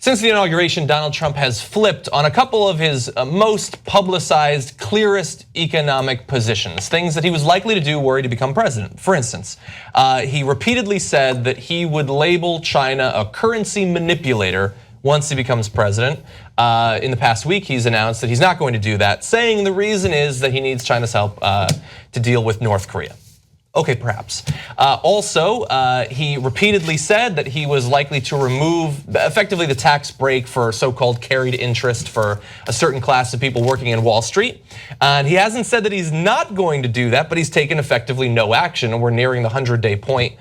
Since the inauguration, Donald Trump has flipped on a couple of his most publicized, clearest economic positions, things that he was likely to do were he to become president. For instance, he repeatedly said that he would label China a currency manipulator once he becomes president. In the past week, he's announced that he's not going to do that, saying the reason is that he needs China's help to deal with North Korea. Okay, perhaps. Also, he repeatedly said that he was likely to remove effectively the tax break for so-called carried interest for a certain class of people working in Wall Street. And he hasn't said that he's not going to do that, but he's taken effectively no action, and we're nearing the 100-day point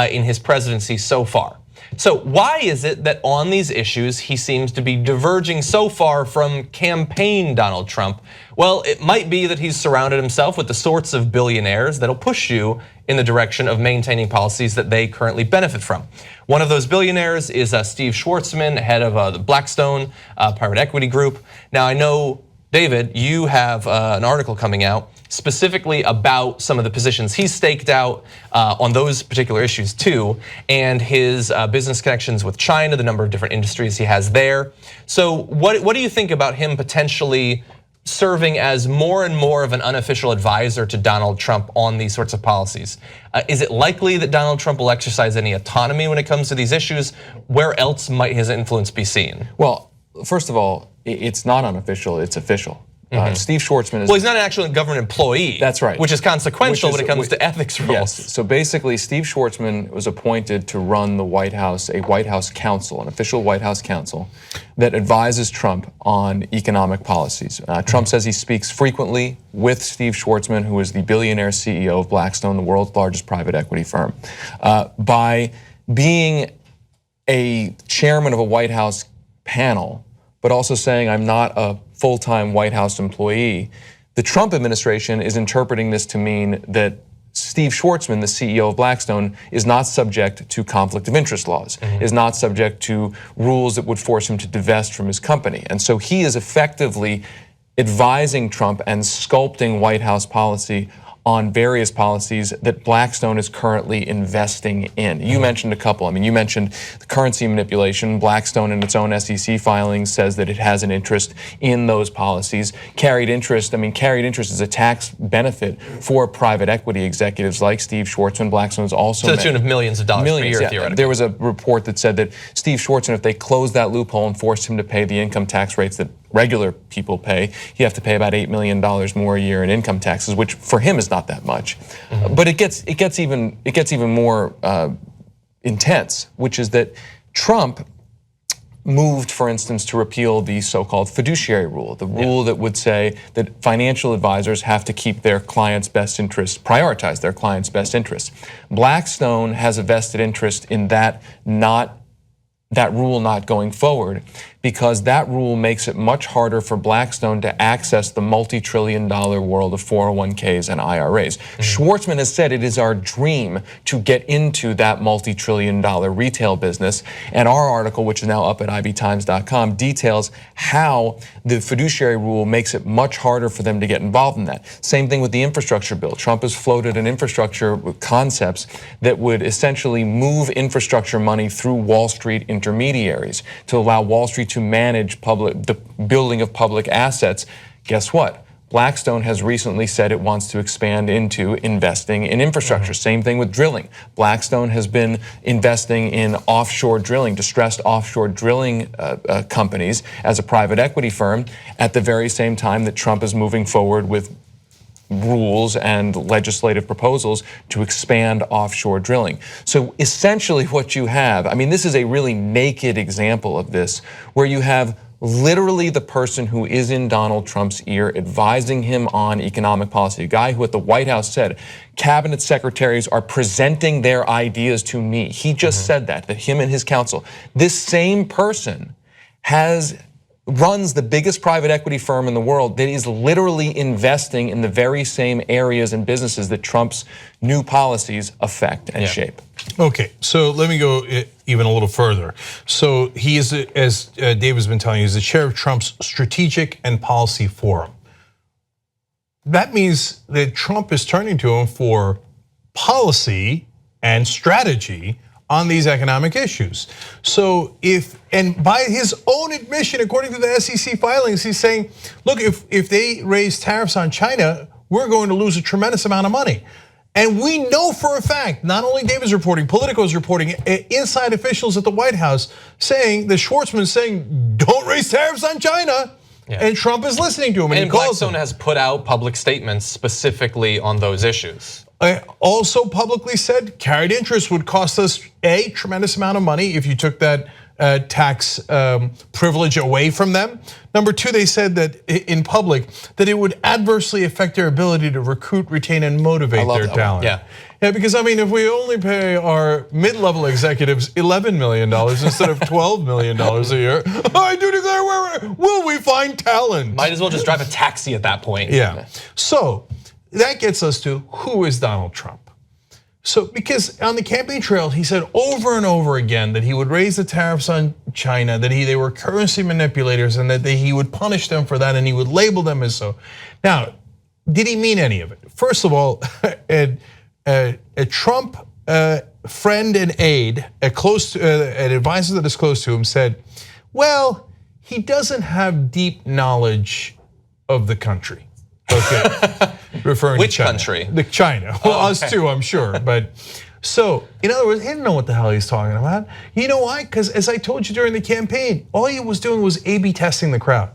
in his presidency so far. So why is it that on these issues he seems to be diverging so far from campaign Donald Trump? Well, it might be that he's surrounded himself with the sorts of billionaires that'll push you in the direction of maintaining policies that they currently benefit from. One of those billionaires is Steve Schwarzman, head of the Blackstone private equity group. Now I know, David, you have an article coming out specifically about some of the positions he's staked out on those particular issues too, and his business connections with China, the number of different industries he has there. So what do you think about him potentially serving as more and more of an unofficial advisor to Donald Trump on these sorts of policies? Is it likely that Donald Trump will exercise any autonomy when it comes to these issues? Where else might his influence be seen? Well, first of all, it's not unofficial, it's official. Steve Schwarzman is— well, he's not an actual government employee. That's right. Which is consequential when it comes to ethics rules. Yes, so basically Steve Schwarzman was appointed to run the White House, a White House council, an official White House council that advises Trump on economic policies. Trump says he speaks frequently with Steve Schwarzman, who is the billionaire CEO of Blackstone, the world's largest private equity firm. By being a chairman of a White House panel, but also saying I'm not a full-time White House employee, the Trump administration is interpreting this to mean that Steve Schwarzman, the CEO of Blackstone, is not subject to conflict of interest laws, is not subject to rules that would force him to divest from his company. And so he is effectively advising Trump and sculpting White House policy on various policies that Blackstone is currently investing in. You mentioned a couple. I mean, you mentioned the currency manipulation. Blackstone in its own SEC filings says that it has an interest in those policies. Carried interest, I mean, carried interest is a tax benefit for private equity executives like Steve Schwarzman. Blackstone is also— to the tune of millions of dollars per year, yeah. theoretically. There was a report that said that Steve Schwarzman, if they closed that loophole and forced him to pay the income tax rates that regular people pay, you have to pay about $8 million more a year in income taxes, which for him is not that much. But it gets even more intense, which is that Trump moved, for instance, to repeal the so-called fiduciary rule, the rule that would say that financial advisors have to keep their clients' best interests, prioritize their clients' best interests. Blackstone has a vested interest in that rule not going forward, because that rule makes it much harder for Blackstone to access the multi-trillion-dollar world of 401ks and IRAs. Schwarzman has said it is our dream to get into that multi-trillion-dollar retail business, and our article, which is now up at ibtimes.com, details how the fiduciary rule makes it much harder for them to get involved in that. Same thing with the infrastructure bill. Trump has floated an infrastructure with concepts that would essentially move infrastructure money through Wall Street intermediaries to allow Wall Street to manage the building of public assets. Guess what? Blackstone has recently said it wants to expand into investing in infrastructure. Same thing with drilling. Blackstone has been investing in offshore drilling, distressed offshore drilling companies as a private equity firm at the very same time that Trump is moving forward with rules and legislative proposals to expand offshore drilling. So essentially what you have, I mean, this is a really naked example of this, where you have literally the person who is in Donald Trump's ear advising him on economic policy, a guy who at the White House said, cabinet secretaries are presenting their ideas to me. He just said that him and his counsel. This same person runs the biggest private equity firm in the world that is literally investing in the very same areas and businesses that Trump's new policies affect and shape. Okay, so let me go even a little further. So he is, as David's been telling you, he's the chair of Trump's Strategic and Policy Forum. That means that Trump is turning to him for policy and strategy on these economic issues. So and by his own admission, according to the SEC filings, he's saying, look, if they raise tariffs on China, we're going to lose a tremendous amount of money. And we know for a fact, not only David's reporting, Politico's reporting, inside officials at the White House saying, the Schwarzman saying, don't raise tariffs on China. Yeah. And Trump is listening to him. And Blackstone has put out public statements specifically on those issues. Also publicly said carried interest would cost us a tremendous amount of money if you took that tax privilege away from them. Number two, they said that in public that it would adversely affect their ability to recruit, retain, and motivate their talent. Yeah, because I mean, if we only pay our mid-level executives $11 million instead of $12 million a year, I do declare, where will we find talent? Might as well just drive a taxi at that point. Yeah. So that gets us to who is Donald Trump. So because on the campaign trail, he said over and over again that he would raise the tariffs on China, that they were currency manipulators, and that he would punish them for that, and he would label them as so. Now, did he mean any of it? First of all, a Trump friend and aide, an advisor that is close to him, said, well, he doesn't have deep knowledge of the country. Okay, referring Which to China. country? China. Well, us too, I'm sure. But so, in other words, he didn't know what the hell he's talking about. You know why? Because as I told you during the campaign, all he was doing was A/B testing the crowd.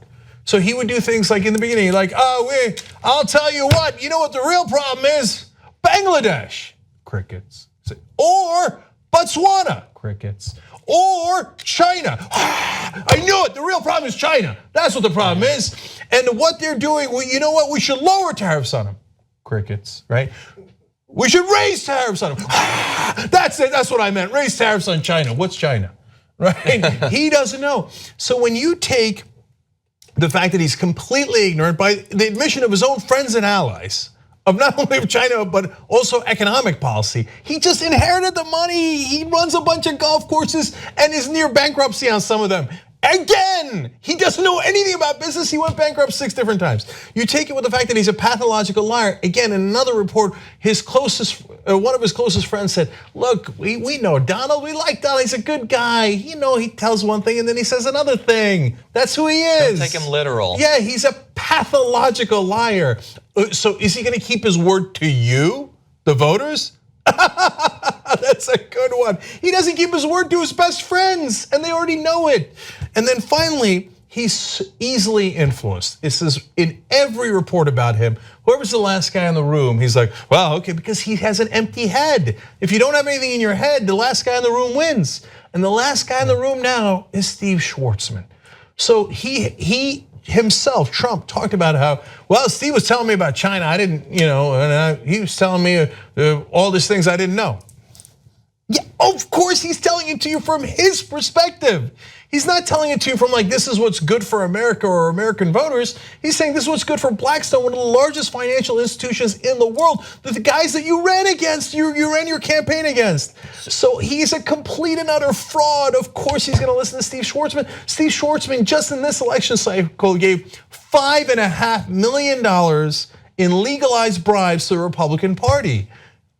So he would do things like in the beginning, like, I'll tell you what. You know what the real problem is? Bangladesh, crickets. Or Botswana, crickets. Or China. I knew it, the real problem is China. That's what the problem is. And what they're doing, well, you know what? We should lower tariffs on them. Crickets, right? We should raise tariffs on them. That's it, that's what I meant, raise tariffs on China. What's China, right? He doesn't know. So when you take the fact that he's completely ignorant by the admission of his own friends and allies, of not only of China, but also economic policy. He just inherited the money. He runs a bunch of golf courses and is near bankruptcy on some of them. Again, he doesn't know anything about business. He went bankrupt 6 different times. You take it with the fact that he's a pathological liar. Again, in another report, one of his closest friends said, look, we know Donald, we like Donald, he's a good guy. You know, he tells one thing and then he says another thing. That's who he is. Don't take him literal. Yeah, he's a pathological liar. So is he gonna keep his word to you, the voters? That's a good one. He doesn't keep his word to his best friends, and they already know it. And then finally, he's easily influenced. This is in every report about him. Whoever's the last guy in the room, he's like, well, okay, because he has an empty head. If you don't have anything in your head, the last guy in the room wins. And the last guy in the room now is Steve Schwarzman. So he himself, Trump, talked about how, well, Steve was telling me about China. I didn't, and he was telling me all these things I didn't know. Yeah, of course he's telling it to you from his perspective. He's not telling it to you from like, this is what's good for America or American voters. He's saying this is what's good for Blackstone, one of the largest financial institutions in the world. The guys that you ran against, you ran your campaign against. So he's a complete and utter fraud. Of course he's gonna listen to Steve Schwarzman. Steve Schwarzman just in this election cycle gave $5.5 million in legalized bribes to the Republican Party.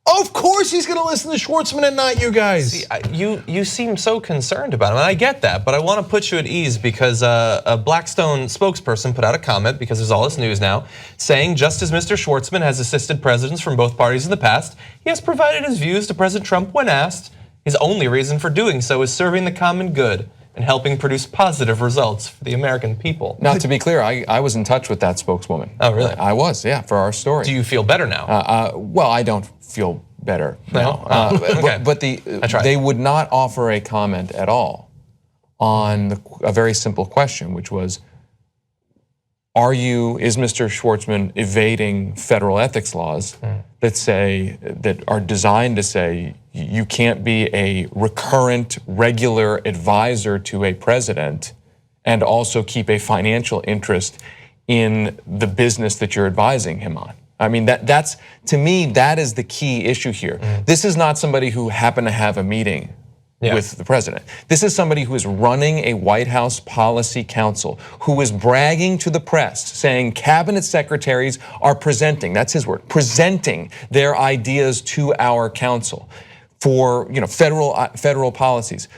Of course he's gonna listen to Schwarzman and not you guys. See, you seem so concerned about him, and I get that, but I want to put you at ease because a Blackstone spokesperson put out a comment, because there's all this news now, saying just as Mr. Schwarzman has assisted presidents from both parties in the past, he has provided his views to President Trump when asked. His only reason for doing so is serving the common good and helping produce positive results for the American people. Now, to be clear, I was in touch with that spokeswoman. Oh, really? I was, yeah, for our story. Do you feel better now? Well, I don't feel better now. Okay. But they would not offer a comment at all on a very simple question, which was, is Mr. Schwarzman evading federal ethics laws that are designed to say you can't be a recurrent, regular advisor to a president and also keep a financial interest in the business that you're advising him on? I mean, that's to me, that is the key issue here. This is not somebody who happened to have a meeting with the president. This is somebody who is running a White House policy council, who is bragging to the press, saying cabinet secretaries are presenting, that's his word, presenting their ideas to our council. for federal policies.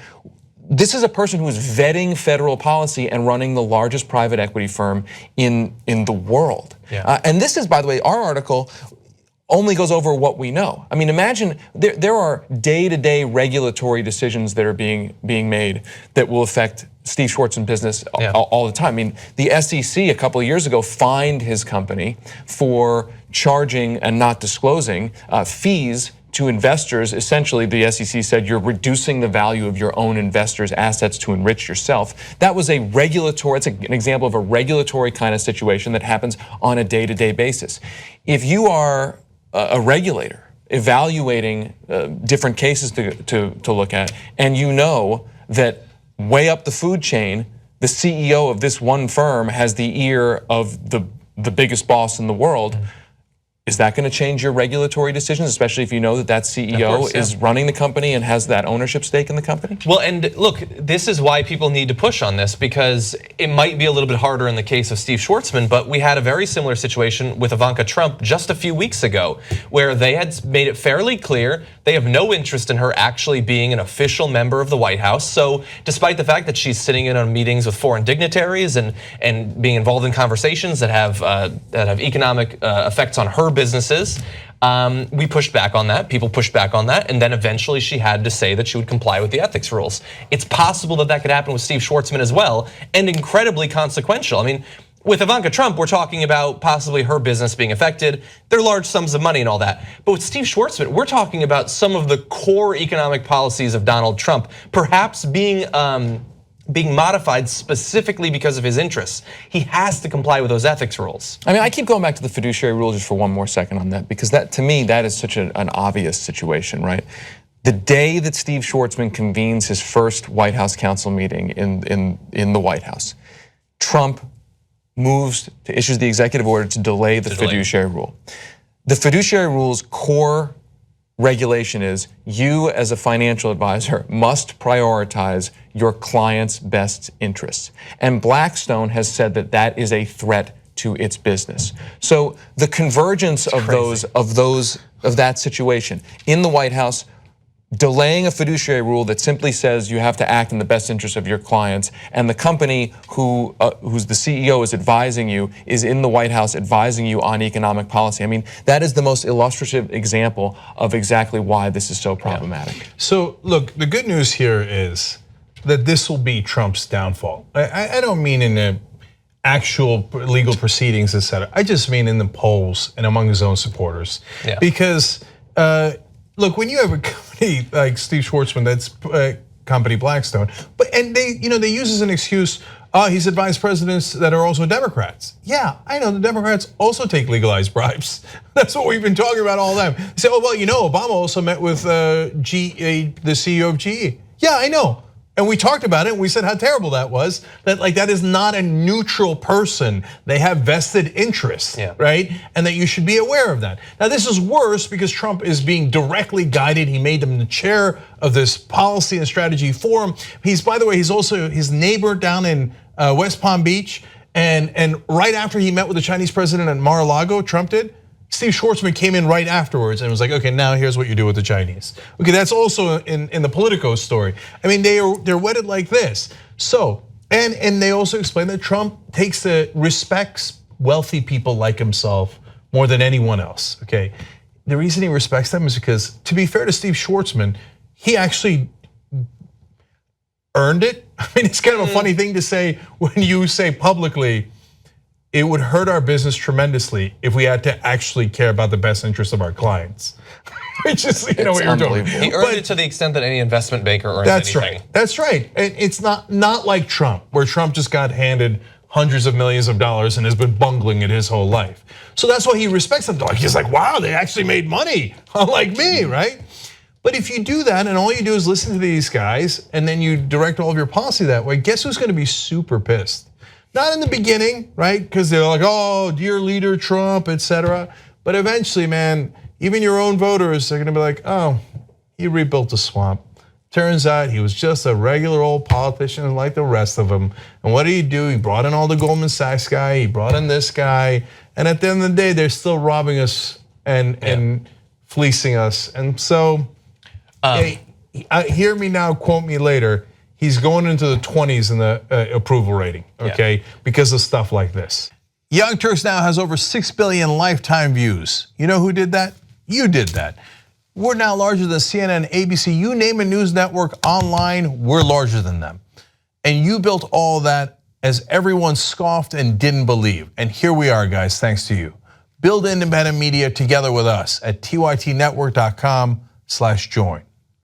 This is a person who is vetting federal policy and running the largest private equity firm in the world. Yeah. And this is, by the way, our article only goes over what we know. I mean, imagine there are day-to-day regulatory decisions that are being made that will affect Steve Schwarzman's business all the time. I mean, the SEC a couple of years ago fined his company for charging and not disclosing fees to investors. Essentially, the SEC said you're reducing the value of your own investors' assets to enrich yourself. That was a regulatory, it's an example of a regulatory kind of situation that happens on a day-to-day basis. If you are a regulator evaluating different cases to look at, and you know that way up the food chain, the CEO of this one firm has the ear of the biggest boss in the world, is that going to change your regulatory decisions, especially if you know that CEO is running the company and has that ownership stake in the company? Well, and look, this is why people need to push on this, because it might be a little bit harder in the case of Steve Schwarzman, but we had a very similar situation with Ivanka Trump just a few weeks ago, where they had made it fairly clear they have no interest in her actually being an official member of the White House. So despite the fact that she's sitting in on meetings with foreign dignitaries and being involved in conversations that have economic effects on her businesses, we pushed back on that. People pushed back on that, and then eventually she had to say that she would comply with the ethics rules. It's possible that could happen with Steve Schwarzman as well, and incredibly consequential. I mean, with Ivanka Trump, we're talking about possibly her business being affected. They're large sums of money and all that. But with Steve Schwarzman, we're talking about some of the core economic policies of Donald Trump, perhaps being modified specifically because of his interests. He has to comply with those ethics rules. I mean, I keep going back to the fiduciary rule just for one more second on that, because that, to me, that is such an obvious situation, right? The day that Steve Schwarzman convenes his first White House council meeting in the White House, Trump issues the executive order to delay the fiduciary rule. The fiduciary rule's core regulation is you as a financial advisor must prioritize your client's best interests. And Blackstone has said that that is a threat to its business. So the convergence of that situation in the White House, delaying a fiduciary rule that simply says you have to act in the best interest of your clients, and the company who's the CEO is advising you, is in the White House advising you on economic policy. I mean, that is the most illustrative example of exactly why this is so problematic. Yeah. So look, the good news here is that this will be Trump's downfall. I don't mean in the actual legal proceedings, et cetera. I just mean in the polls and among his own supporters. Yeah. Because look, when you have a company like Steve Schwarzman, that's company Blackstone, and they use as an excuse, he's advised presidents that are also Democrats. Yeah, I know the Democrats also take legalized bribes. That's what we've been talking about all the time. They say, oh well, Obama also met with the CEO of GE. Yeah, I know. And we talked about it, and we said how terrible that was, that is not a neutral person. They have vested interests, right? And that you should be aware of that. Now this is worse because Trump is being directly guided. He made him the chair of this policy and strategy forum. By the way, he's also his neighbor down in West Palm Beach. And right after he met with the Chinese president at Mar-a-Lago, Trump did, Steve Schwarzman came in right afterwards and was like, okay, now here's what you do with the Chinese. Okay, that's also in the Politico story. I mean, they're wedded like this. So, and they also explain that Trump respects wealthy people like himself more than anyone else, okay? The reason he respects them is because, to be fair to Steve Schwarzman, he actually earned it. I mean, it's kind of a funny thing to say when you say publicly, it would hurt our business tremendously if we had to actually care about the best interest of our clients. Which is, what you're doing. He earned it to the extent that any investment banker earns anything. That's right. And it's not like Trump, where Trump just got handed hundreds of millions of dollars and has been bungling it his whole life. So that's why he respects them. He's like, wow, they actually made money, unlike me, right? But if you do that and all you do is listen to these guys and then you direct all of your policy that way, guess who's gonna be super pissed? Not in the beginning, right? Because they're like, oh, dear leader Trump, et cetera. But eventually, man, even your own voters are gonna be like, oh, he rebuilt the swamp. Turns out he was just a regular old politician like the rest of them. And what did he do? He brought in all the Goldman Sachs guy, he brought in this guy. And at the end of the day, they're still robbing us and fleecing us. And so, Hear me now, quote me later. He's going into the 20s in the approval rating, okay? Because of stuff like this. Young Turks now has over 6 billion lifetime views. You know who did that? You did that. We're now larger than CNN, ABC, you name a news network online, we're larger than them. And you built all that as everyone scoffed and didn't believe. And here we are, guys, thanks to you. Build independent media together with us at tytnetwork.com/join.